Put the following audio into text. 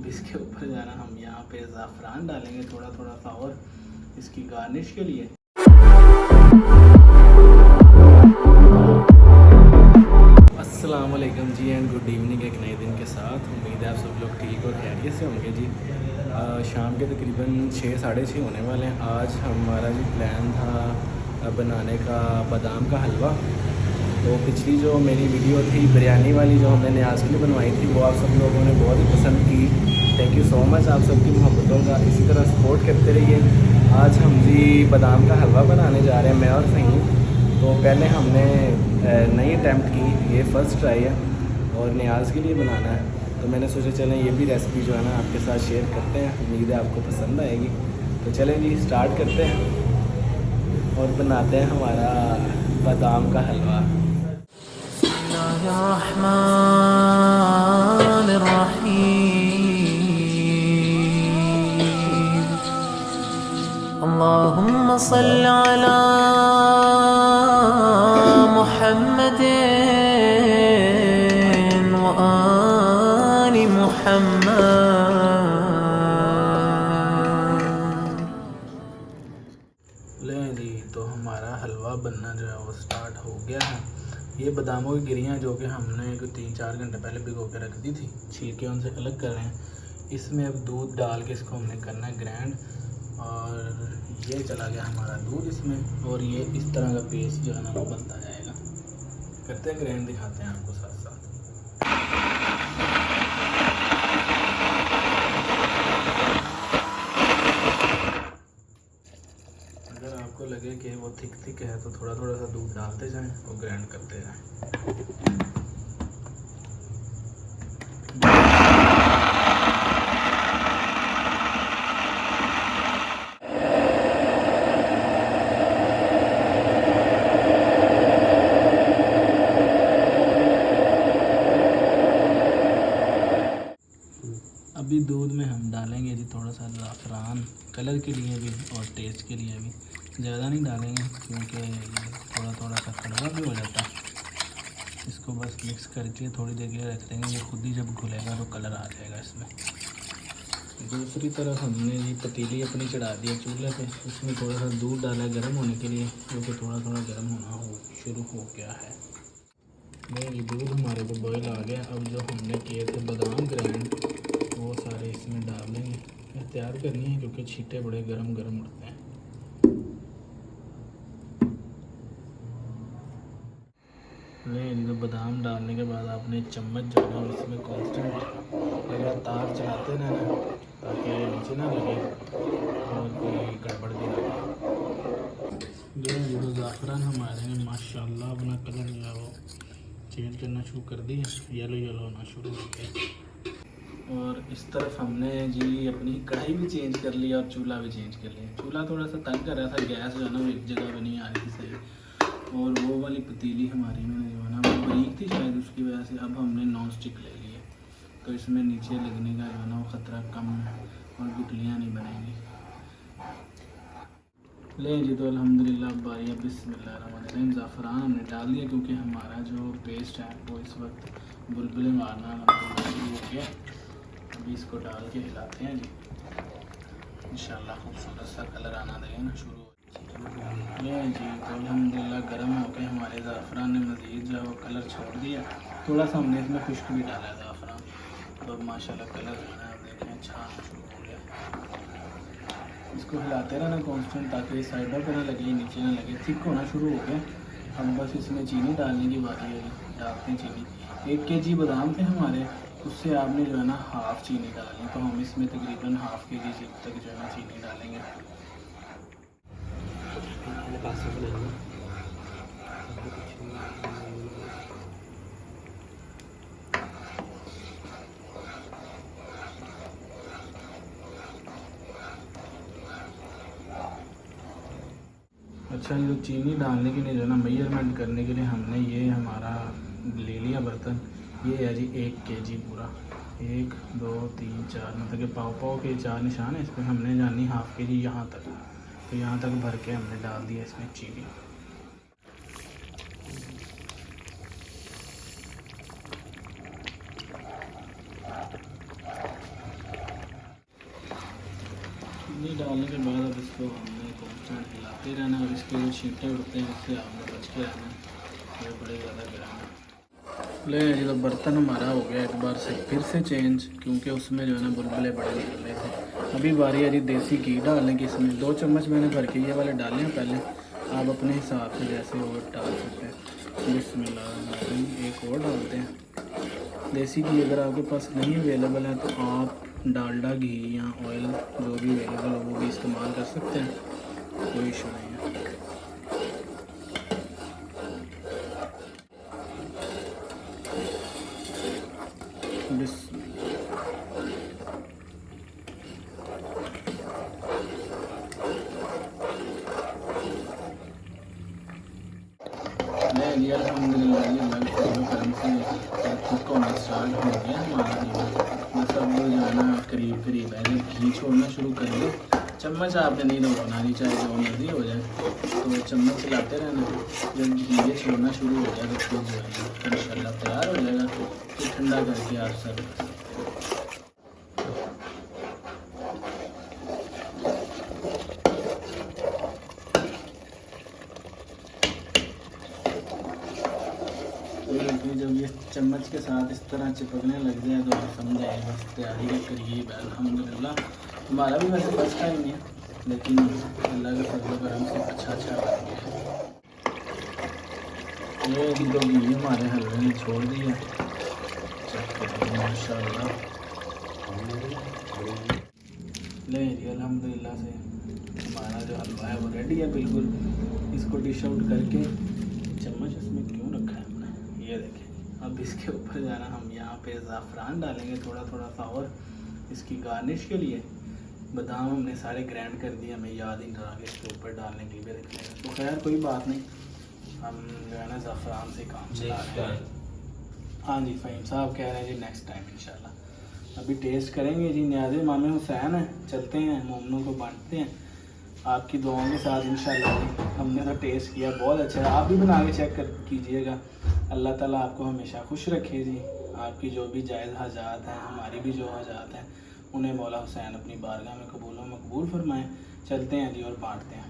अब इसके ऊपर जाना हम यहाँ पे ज़ाफ़रान डालेंगे थोड़ा थोड़ा सा और इसकी गार्निश के लिए। अस्सलाम वालेकुम जी एंड गुड इवनिंग एक नए दिन के साथ। उम्मीद है आप सब लोग ठीक और खैरियत से होंगे जी। शाम के तकरीबन 6 साढ़े 6 होने वाले हैं। आज हमारा जो प्लान था बनाने का बादाम का हलवा। तो पिछली जो मेरी वीडियो थी बिरयानी वाली जो हमने न्याज़ के लिए बनवाई थी वो आप सब लोगों ने बहुत ही पसंद की। थैंक यू सो मच आप सबकी मोहब्बतों का, इसी तरह सपोर्ट करते रहिए। आज हम जी बादाम का हलवा बनाने जा रहे हैं, मैं और फ़हीम। तो पहले हमने नई अटैम्प्ट की, ये फ़र्स्ट ट्राई है और न्याज़ के लिए बनाना है। तो मैंने सोचा चलें ये भी रेसिपी जो है ना आपके साथ शेयर करते हैं, उम्मीद है आपको पसंद आएगी। तो चलें जी स्टार्ट करते हैं और बनाते हैं हमारा बादाम का हलवा। अल्लाहुम्मा सल्ली अला मुहम्मदिन व आलि मुहम्मद। लें जी, तो हमारा हलवा बनना जो है वो स्टार्ट हो गया है। ये बादामों की गिरियाँ जो कि हमने 3-4 घंटे पहले भिगो के रख दी थी, छिलके उनसे अलग कर रहे हैं। इसमें अब दूध डाल के इसको हमने करना है ग्राइंड, और ये चला गया हमारा दूध इसमें, और ये इस तरह का पेस्ट जो है ना वो बनता जाएगा। करते हैं ग्राइंड, दिखाते हैं आपको साथ साथ। अगर आपको लगे कि वो थिक थिक है तो थोड़ा थोड़ा सा दूध डालते जाएं और ग्राइंड करते जाएं। अभी दूध में हम डालेंगे जी थोड़ा सा ज़ाफ़रान, कलर के लिए भी और टेस्ट के लिए भी। ज़्यादा नहीं डालेंगे क्योंकि थोड़ा थोड़ा सा कड़वा भी हो जाता है। इसको बस मिक्स करके थोड़ी देर के लिए रख देंगे, ये खुद ही जब घुलेगा तो कलर आ जाएगा इसमें। दूसरी तरफ हमने जी पतीली अपनी चढ़ा दी है चूल्हे पे, उसमें थोड़ा सा दूध डाला गर्म होने के लिए, क्योंकि थोड़ा थोड़ा गर्म होना शुरू हो गया है। ये दूध हमारे को बॉयल आ गया। अब जो हमने किए थे बादाम ग्राइंड वो सारे इसमें डाल देंगे। एहतियात करनी है क्योंकि छींटे बड़े गरम गरम उड़ते हैं। नहीं, तो बादाम डालने के बाद आपने चम्मच जो है ना इसमें कांस्टेंट लगातार चलाते रहना ताकि नीचे ना लगे और कोई गड़बड़ भी ना लगे। ये जो ज़ाफ़रान हमारे ने माशाल्लाह अपना कलर जो है वो चेंज करना शुरू कर दिया, येलो येलो होना शुरू हो गया। और इस तरफ हमने जी अपनी कढ़ाई भी चेंज कर लिया और चूल्हा भी चेंज कर लिया। चूल्हा थोड़ा सा तंग कर रहा था, गैस जो है ना वो एक जगह पे नहीं आ रही थी सही, और वो वाली पतीली हमारी में जो है ना वो बरीक थी शायद, उसकी वजह से अब हमने नॉन स्टिक ले लिए। तो इसमें नीचे लगने का जो है ना वो ख़तरा कम है और गुठलियाँ नहीं बनेंगी। ले जी, तो अल्हम्दुलिल्लाह बारी है बिस्मिल्लाहिर्रहमानिर्रहीम। ज़ाफ़रान हमने डाल दिया क्योंकि हमारा जो पेस्ट है वो इस वक्त बुलबुलें मारना शुरू हो गया। अभी इसको डाल के हिलाते हैं जी, इंशाल्लाह खूबसूरत सा कलर आना देगा ना शुरू ये जी। तो अल्हम्दुलिल्लाह गर्म हो के हमारे ज़ाफ़रान ने मज़ीद जो है वो कलर छोड़ दिया। थोड़ा सा हमने इसमें खुश्क भी डाला है ज़ाफ़रान, तो अब माशाल्लाह कलर जो है आप देखें अच्छा आना शुरू हो गया। इसको हिलाते रहना कांस्टेंट ताकि साइडों पर ना लगे, नीचे ना लगे। थिक होना शुरू हो गया। हम बस इसमें चीनी डालने की बारी है, डालते हैं चीनी। 1 kg बादाम थे हमारे, उससे आपने जो है ना हाफ़ चीनी डालनी, तो हम इसमें तकरीबन हाफ़ kg तक जो है ना चीनी डालेंगे। अच्छा, ये चीनी डालने के लिए जो है ना मेजरमेंट करने के लिए हमने ये हमारा ले लिया बर्तन। ये है जी 1 kg पूरा, 1 2 3 4 मतलब कि पाव पाव के 4 निशान है। इस पर हमने जानी हाफ़ kg यहाँ तक, तो यहाँ तक भर के हमने डाल दिया इसमें चीनी। चीनी डालने के बाद अब इसको हमने कॉन्स्टेंट हिलाते रहना और इसके जो छींटे उड़ते हैं उससे आपने बच के रहना, वो बड़े ज़्यादा गर्म है। ले जी, तो बर्तन हमारा हो गया एक बार से फिर से चेंज, क्योंकि उसमें जो है ना बुलबुले बड़े निकल रहे थे। अभी बारी है जी देसी घी डालने की। इसमें 2 चम्मच मैंने भर के ये वाले डाले हैं पहले, आप अपने हिसाब से जैसे और डाल सकते हैं। बिस्मिल्लाह, एक और डालते हैं देसी घी। अगर आपके पास नहीं अवेलेबल है तो आप डालडा घी या ऑयल जो भी अवेलेबल हो वो भी इस्तेमाल कर सकते हैं, कोई इशू नहीं है। नहीं अल्हम्दुलिल्लाह ये लगभग कुक होना स्टार्ट हो गया हमारा जो सब जो है ना करीब करीब है। जब घी छोड़ना शुरू कर दो, चम्मच आपने नहीं दबाना, नहीं चाहे जो मर्जी हो जाए, तो चम्मच चलाते रहना। जब घी ये छोड़ना शुरू हो गया तो फिर जो है इंशाल्लाह तैयार हो जाएगा। फिर ठंडा करके आप सर्व कर सकते हैं। जब ये चम्मच के साथ इस तरह चिपकने लग जाए तो आप समझ आए बस तैयारी के करीब है अल्हम्दुलिल्लाह। हमारा भी वैसे फर्स्ट टाइम ही है, लेकिन अल्लाह के फजल करम से अच्छा बन गया। ये भी 2 घी हमारे हलवे ने छोड़ दिया, चेक करेंगे माशाल्लाह। ले जी अल्हम्दुलिल्लाह से हमारा जो हलवा है वो रेडी है बिल्कुल। इसको डिश आउट करके, चम्मच इसमें क्यों रखा है हमने, ये देखें। अब इसके ऊपर जाना हम यहाँ पे ज़ाफ़रान डालेंगे थोड़ा थोड़ा सा, और इसकी गार्निश के लिए बादाम हमने सारे ग्राइंड कर दिए, हमें याद ही नहीं रहा कि इसके ऊपर डालने के लिए रख लेंगे। तो खैर कोई बात नहीं, हम जो है ना ज़ाफ़रान से काम चला रहे हैं। हाँ जी, फ़हीम साहब कह रहे हैं जी नेक्स्ट टाइम इंशाल्लाह। अभी टेस्ट करेंगे जी। न्याज़े मामे हुसैन हैं, चलते हैं मोमनों को बांटते हैं आपकी दुआओं के साथ इंशाल्लाह। हमने तो टेस्ट किया, बहुत अच्छा है। आप भी बना के चेक कर कीजिएगा। अल्लाह ताला आपको हमेशा खुश रखे जी। आपकी जो भी जायज़ हाजात हैं, हमारी भी जो हाजात हैं, उन्हें मौला हुसैन अपनी बारगाह में कबूल व मकबूल फरमाएँ। चलते हैं जी और बांटते हैं।